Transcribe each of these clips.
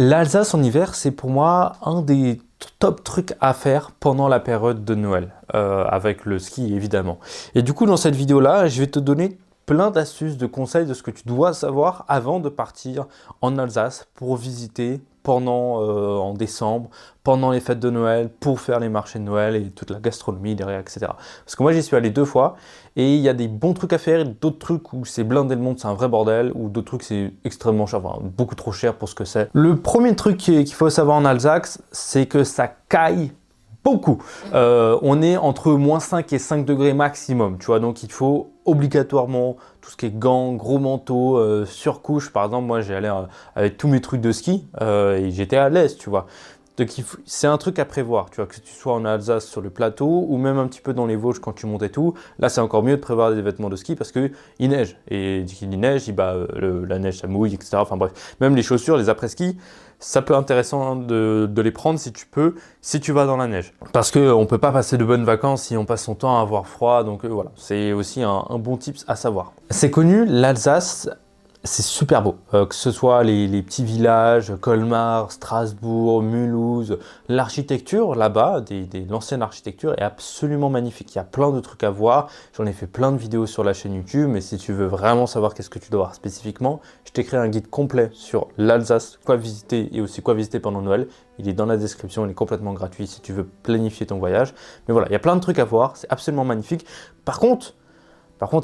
L'Alsace en hiver, c'est pour moi un des top trucs à faire pendant la période de Noël, avec le ski évidemment. Et du coup, dans cette vidéo-là, je vais te donner plein d'astuces, de conseils de ce que tu dois savoir avant de partir en Alsace pour visiter pendant en décembre, pendant les fêtes de Noël, pour faire les marchés de Noël et toute la gastronomie derrière, etc. Parce que moi, j'y suis allé 2 fois et il y a des bons trucs à faire et d'autres trucs où c'est blindé le monde, c'est un vrai bordel, ou d'autres trucs c'est extrêmement cher, enfin, beaucoup trop cher pour ce que c'est. Le premier truc qu'il faut savoir en Alsace, c'est que ça caille beaucoup. On est entre -5 et 5 degrés maximum, tu vois, donc il faut obligatoirement tout ce qui est gants, gros manteau, surcouche. Par exemple, moi j'ai allé avec tous mes trucs de ski et j'étais à l'aise, tu vois. Donc c'est un truc à prévoir, tu vois, que tu sois en Alsace sur le plateau ou même un petit peu dans les Vosges quand tu montes et tout. Là, c'est encore mieux de prévoir des vêtements de ski parce que il neige. Et dès qu'il neige, la neige ça mouille, etc. Enfin bref, même les chaussures, les après-ski, ça peut être intéressant de les prendre si tu peux, si tu vas dans la neige. Parce qu'on ne peut pas passer de bonnes vacances si on passe son temps à avoir froid. Donc voilà, c'est aussi un bon tips à savoir. C'est connu, l'Alsace. C'est super beau, que ce soit les petits villages, Colmar, Strasbourg, Mulhouse, l'architecture là-bas, l'ancienne architecture est absolument magnifique. Il y a plein de trucs à voir, j'en ai fait plein de vidéos sur la chaîne YouTube, mais si tu veux vraiment savoir qu'est-ce que tu dois voir spécifiquement, je t'ai créé un guide complet sur l'Alsace, quoi visiter et aussi quoi visiter pendant Noël. Il est dans la description, il est complètement gratuit si tu veux planifier ton voyage. Mais voilà, il y a plein de trucs à voir, c'est absolument magnifique. Par contre,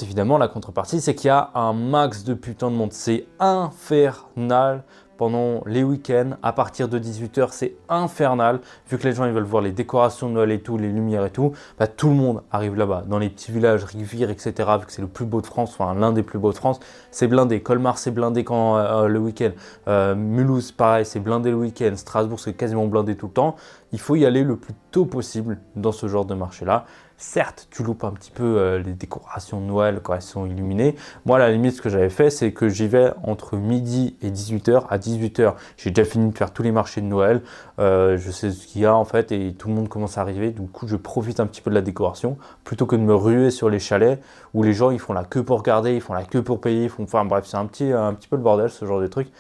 évidemment, la contrepartie, c'est qu'il y a un max de putain de monde. C'est infernal pendant les week-ends. À partir de 18h, c'est infernal. Vu que les gens ils veulent voir les décorations de Noël et tout, les lumières et tout, bah, tout le monde arrive là-bas. Dans les petits villages, rivières, etc. Vu que c'est le plus beau de France, enfin l'un des plus beaux de France, c'est blindé. Colmar, c'est blindé quand le week-end. Mulhouse, pareil, c'est blindé le week-end. Strasbourg, c'est quasiment blindé tout le temps. Il faut y aller le plus tôt possible dans ce genre de marché-là. Certes, tu loupes un petit peu les décorations de Noël quand elles sont illuminées. Moi, à la limite, ce que j'avais fait, c'est que j'y vais entre midi et 18h. À 18h, j'ai déjà fini de faire tous les marchés de Noël. Je sais ce qu'il y a en fait et tout le monde commence à arriver. Du coup, je profite un petit peu de la décoration plutôt que de me ruer sur les chalets où les gens ils font la queue pour regarder, ils font la queue pour payer. Enfin bref, c'est un petit peu le bordel ce genre de truc.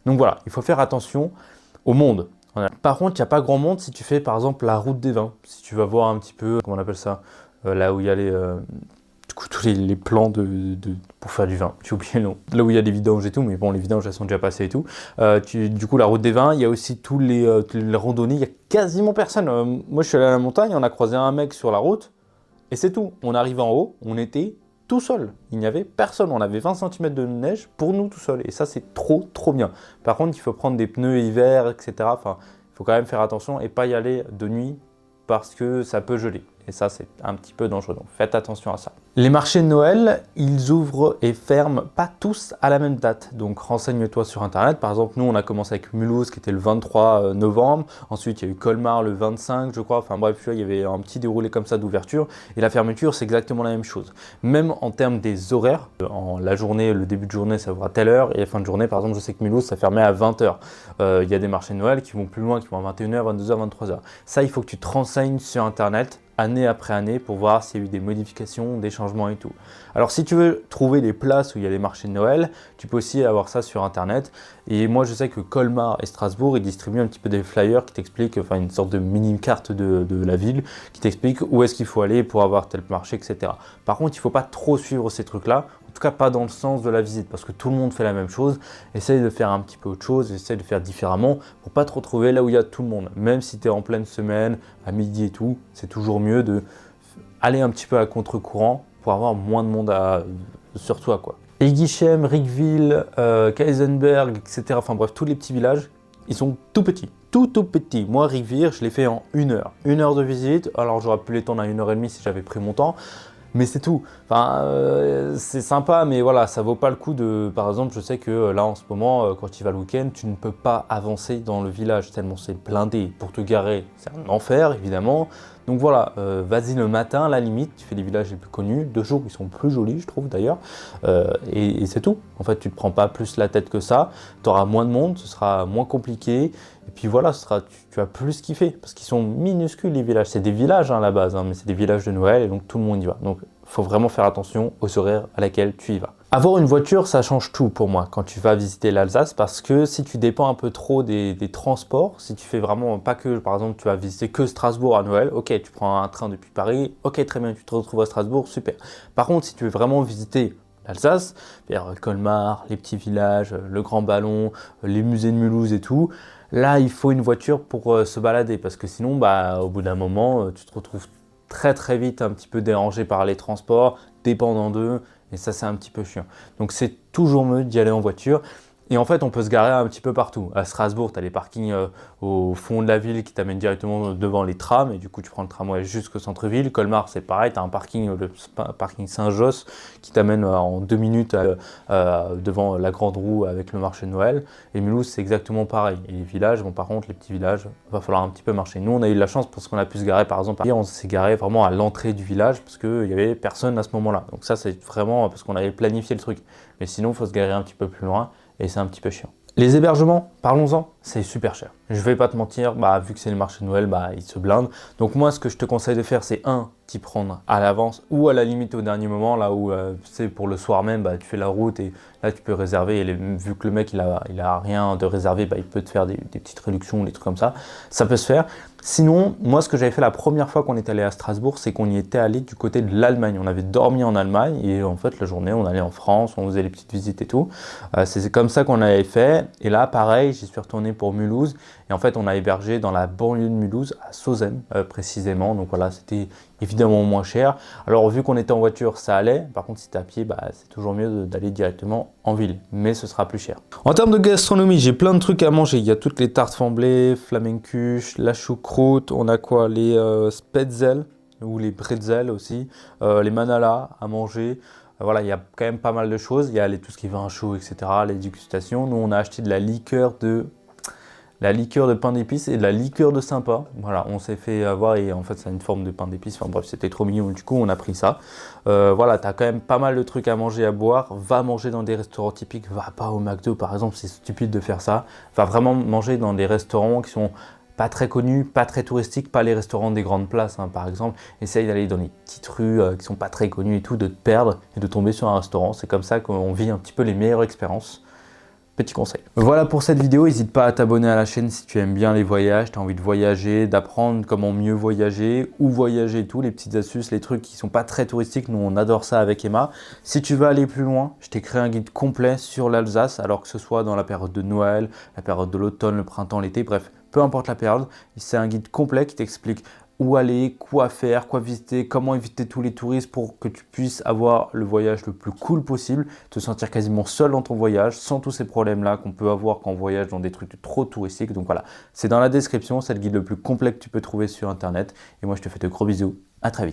Donc voilà, il faut faire attention au monde. Par contre, il n'y a pas grand monde si tu fais par exemple la route des vins. Si tu vas voir un petit peu, comment on appelle ça, là où il y a tous les plans pour faire du vin. J'ai oublié le nom. Là où il y a des vidanges et tout, mais bon, les vidanges elles sont déjà passées et tout. Du coup, la route des vins, il y a aussi toutes les randonnées. Il n'y a quasiment personne. Moi, je suis allé à la montagne, on a croisé un mec sur la route et c'est tout. On arrive en haut, on était tout seul. Il n'y avait personne. On avait 20 cm de neige pour nous tout seul. Et ça, c'est trop bien. Par contre, il faut prendre des pneus hiver, etc. Enfin, il faut quand même faire attention et pas y aller de nuit parce que ça peut geler. Et ça, c'est un petit peu dangereux. Donc, faites attention à ça. Les marchés de Noël, ils ouvrent et ferment pas tous à la même date. Donc, renseigne-toi sur Internet. Par exemple, nous, on a commencé avec Mulhouse, qui était le 23 novembre. Ensuite, il y a eu Colmar le 25, je crois. Enfin bref, il y avait un petit déroulé comme ça d'ouverture. Et la fermeture, c'est exactement la même chose. Même en termes des horaires, en la journée, le début de journée, ça ouvre à telle heure. Et la fin de journée, par exemple, je sais que Mulhouse, ça fermait à 20h. Il y a des marchés de Noël qui vont plus loin, qui vont à 21h, 22h, 23h. Ça, il faut que tu te renseignes sur Internet année après année pour voir s'il y a eu des modifications, des changements et tout. Alors si tu veux trouver des places où il y a les marchés de Noël, tu peux aussi avoir ça sur Internet. Et moi je sais que Colmar et Strasbourg, ils distribuent un petit peu des flyers qui t'expliquent, enfin une sorte de mini-carte de la ville, qui t'explique où est-ce qu'il faut aller pour avoir tel marché, etc. Par contre, il ne faut pas trop suivre ces trucs-là. En tout cas, pas dans le sens de la visite, parce que tout le monde fait la même chose. Essaye de faire un petit peu autre chose, essaye de faire différemment pour pas te retrouver là où il y a tout le monde. Même si tu es en pleine semaine, à midi et tout, c'est toujours mieux de aller un petit peu à contre-courant pour avoir moins de monde sur toi, quoi. Eguisheim, Riqueville, Kaisenberg, etc. Enfin bref, tous les petits villages, ils sont tout petits. Tout petits. Moi, Riqueville, je l'ai fait en 1 heure. 1 heure de visite, alors j'aurais pu l'étendre à 1h30 si j'avais pris mon temps. Mais c'est tout. Enfin, c'est sympa, mais voilà, ça vaut pas le coup de... Par exemple, je sais que là, en ce moment, quand tu vas le week-end, tu ne peux pas avancer dans le village tellement c'est blindé. Pour te garer, c'est un enfer, évidemment. Donc voilà, vas-y le matin, à la limite, tu fais les villages les plus connus. 2 jours, ils sont plus jolis, je trouve, d'ailleurs. Et c'est tout. En fait, tu te prends pas plus la tête que ça. Tu auras moins de monde, ce sera moins compliqué. Et puis voilà, tu vas plus kiffer. Parce qu'ils sont minuscules, les villages. C'est des villages à la base, mais c'est des villages de Noël. Et donc, tout le monde y va. Donc, il faut vraiment faire attention aux horaires à laquelle tu y vas. Avoir une voiture, ça change tout pour moi quand tu vas visiter l'Alsace parce que si tu dépends un peu trop des transports, si tu fais vraiment pas que, par exemple, tu vas visiter que Strasbourg à Noël, ok, tu prends un train depuis Paris, ok, très bien, tu te retrouves à Strasbourg, super. Par contre, si tu veux vraiment visiter l'Alsace, vers Colmar, les petits villages, le Grand Ballon, les musées de Mulhouse et tout, là, il faut une voiture pour se balader parce que sinon, bah, au bout d'un moment, tu te retrouves très très vite un petit peu dérangé par les transports, dépendant d'eux. Et ça, c'est un petit peu chiant. Donc, c'est toujours mieux d'y aller en voiture. Et en fait, on peut se garer un petit peu partout. À Strasbourg, tu as les parkings au fond de la ville qui t'amènent directement devant les trams. Et du coup, tu prends le tramway jusqu'au centre-ville. Colmar, c'est pareil. Tu as un parking, le parking Saint-Josse, qui t'amène en 2 minutes devant la Grande Roue avec le marché de Noël. Et Mulhouse, c'est exactement pareil. Et les villages, bon, par contre, les petits villages, il va falloir un petit peu marcher. Nous, on a eu de la chance parce qu'on a pu se garer, par exemple, on s'est garé vraiment à l'entrée du village parce qu'il n'y avait personne à ce moment-là. Donc ça, c'est vraiment parce qu'on avait planifié le truc. Mais sinon, il faut se garer un petit peu plus loin. Et c'est un petit peu chiant. Les hébergements, parlons-en, c'est super cher. Je vais pas te mentir, bah, vu que c'est le marché de Noël, bah, ils se blindent. Donc moi, ce que je te conseille de faire, c'est t'y prendre à l'avance ou à la limite au dernier moment, là où c'est pour le soir même, bah, tu fais la route et là tu peux réserver. Et vu que le mec il a rien de réservé, bah, il peut te faire des petites réductions, des trucs comme ça. Ça peut se faire. Sinon, moi, ce que j'avais fait la première fois qu'on est allé à Strasbourg, c'est qu'on y était allé du côté de l'Allemagne. On avait dormi en Allemagne et en fait, la journée, on allait en France, on faisait les petites visites et tout. C'est comme ça qu'on avait fait. Et là, pareil, j'y suis retourné pour Mulhouse. Et en fait, on a hébergé dans la banlieue de Mulhouse, à Sozem précisément. Donc voilà, c'était évidemment moins cher. Alors, vu qu'on était en voiture, ça allait. Par contre, si tu es à pied, bah, c'est toujours mieux d'aller directement en ville. Mais ce sera plus cher. En termes de gastronomie, j'ai plein de trucs à manger. Il y a toutes les tartes flambées, flamencuche, la choucroute. On a quoi? Les spätzle ou les bretzels aussi. Les manala à manger. Voilà, il y a quand même pas mal de choses. Il y a tout ce qui est vin chaud, etc., les dégustations. Nous, on a acheté de la liqueur de pain d'épices et de la liqueur de sympa. Voilà, on s'est fait avoir et en fait, c'est une forme de pain d'épices. Enfin bref, c'était trop mignon. Du coup, on a pris ça. Voilà, tu as quand même pas mal de trucs à manger, à boire. Va manger dans des restaurants typiques. Va pas au McDo, par exemple, c'est stupide de faire ça. Va vraiment manger dans des restaurants qui sont pas très connus, pas très touristiques, pas les restaurants des grandes places, hein, par exemple. Essaye d'aller dans les petites rues qui sont pas très connues et tout, de te perdre et de tomber sur un restaurant. C'est comme ça qu'on vit un petit peu les meilleures expériences. Petit conseil. Voilà pour cette vidéo, n'hésite pas à t'abonner à la chaîne si tu aimes bien les voyages, tu as envie de voyager, d'apprendre comment mieux voyager, où voyager et tout, les petites astuces, les trucs qui sont pas très touristiques, nous on adore ça avec Emma. Si tu veux aller plus loin, je t'ai créé un guide complet sur l'Alsace, alors que ce soit dans la période de Noël, la période de l'automne, le printemps, l'été, bref, peu importe la période, c'est un guide complet qui t'explique où aller, quoi faire, quoi visiter, comment éviter tous les touristes pour que tu puisses avoir le voyage le plus cool possible, te sentir quasiment seul dans ton voyage, sans tous ces problèmes-là qu'on peut avoir quand on voyage dans des trucs trop touristiques. Donc voilà, c'est dans la description, c'est le guide le plus complet que tu peux trouver sur Internet. Et moi, je te fais de gros bisous, à très vite.